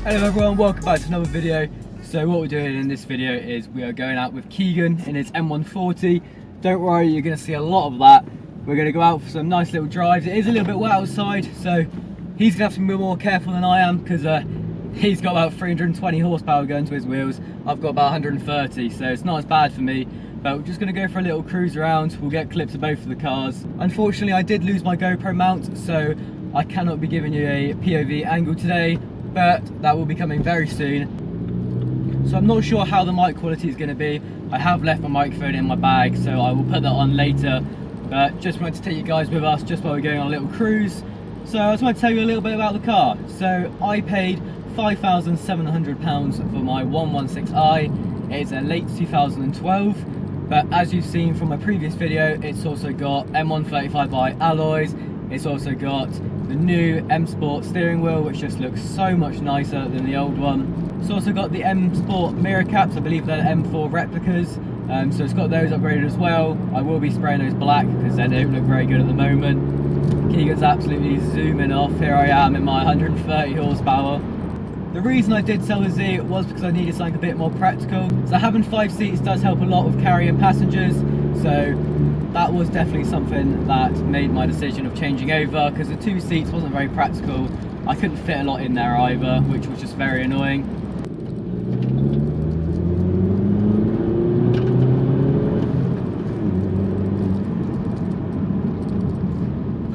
Hello everyone, welcome back to another video. So what we're doing in this video is we are going out with Keegan in his M140. Don't worry, you're going to see a lot of that. We're going to go out for some nice little drives. It is a little bit wet outside, so he's going to have to be more careful than I am because he's got about 320 horsepower going to his wheels. I've got about 130, so it's not as bad for me. But we're just going to go for a little cruise around. We'll get clips of both of the cars. Unfortunately, I did lose my GoPro mount, so I cannot be giving you a POV angle today, but that will be coming very soon. So I'm not sure how the mic quality is going to be. I have left my microphone in my bag, so I will put that on later. But just wanted to take you guys with us just while we're going on a little cruise. So I just want to tell you a little bit about the car. So I paid £5,700 for my 140i. It's a late 2012. But as you've seen from my previous video, it's also got M140i alloys. It's also got the new MSPORT steering wheel, which just looks so much nicer than the old one. It's also got the MSPORT mirror caps. I believe they're M4 replicas. So it's got those upgraded as well. I will be spraying those black because they don't look very good at the moment. Keegan's absolutely zooming off. Here I am in my 130 horsepower. The reason I did sell the Z was because I needed something a bit more practical. So having 5 seats does help a lot with carrying passengers. So that was definitely something that made my decision of changing over, because the 2 seats wasn't very practical. I couldn't fit a lot in there either, which was just very annoying.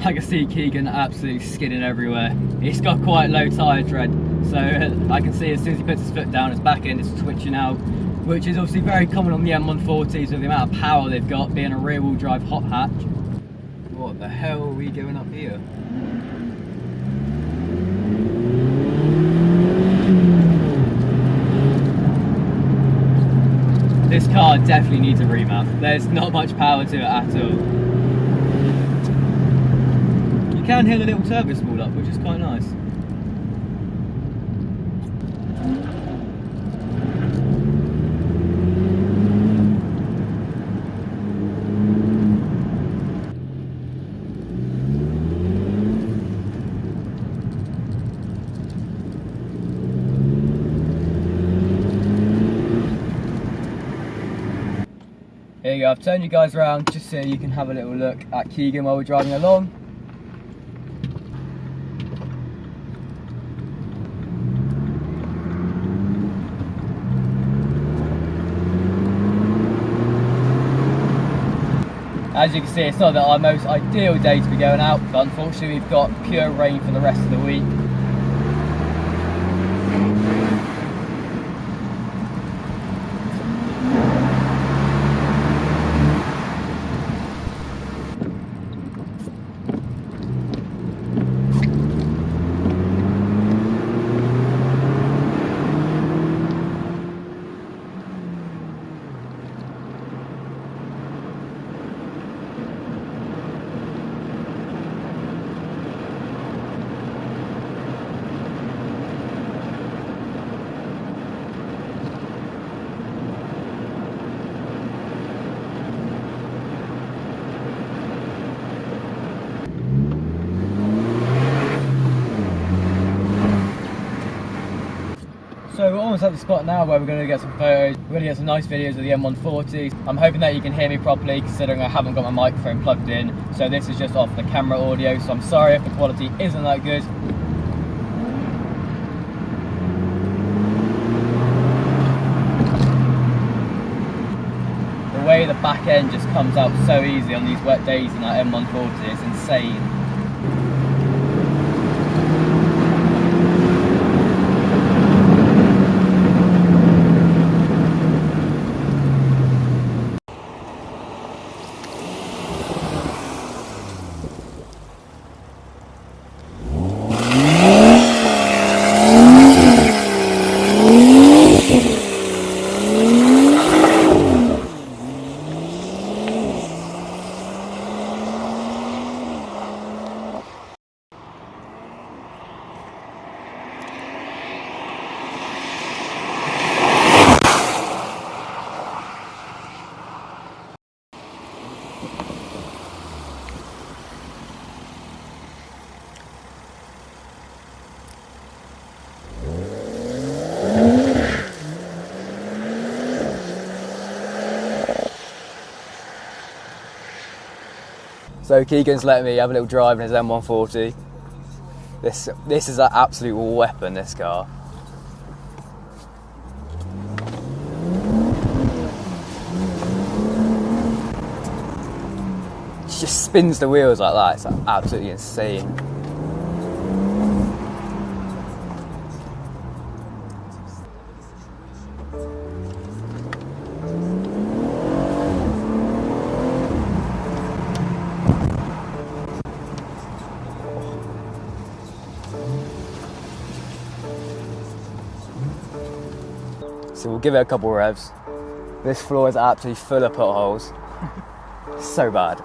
I can see Keegan absolutely skidding everywhere. He's got quite low tyre tread, so I can see as soon as he puts his foot down, his back end is twitching out, which is obviously very common on the M140s with the amount of power they've got, being a rear-wheel drive hot hatch. What the hell are we going up here? This car definitely needs a remount. There's not much power to it at all. You can hear the little turbo spool up, which is quite nice. Here you go, I've turned you guys around just so you can have a little look at Keegan while we're driving along. As you can see, it's not our most ideal day to be going out, but unfortunately we've got pure rain for the rest of the week. we're almost at the spot now where we're going to get some photos. We're going to get some nice videos of the M140. I'm hoping that you can hear me properly, considering I haven't got my microphone plugged in. So this is just off the camera audio, so I'm sorry if the quality isn't that good. The way the back end just comes out so easy on these wet days in that M140, it's insane. So Keegan's letting me have a little drive in his M140. This is an absolute weapon, this car. It just spins the wheels like that, it's absolutely insane. So we'll give it a couple of revs. This floor is absolutely full of potholes. So bad.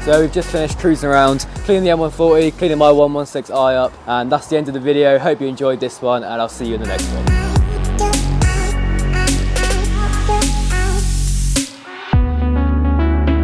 So we've just finished cruising around, cleaning the M140, cleaning my 116i up, and that's the end of the video. Hope you enjoyed this one, and I'll see you in the next one.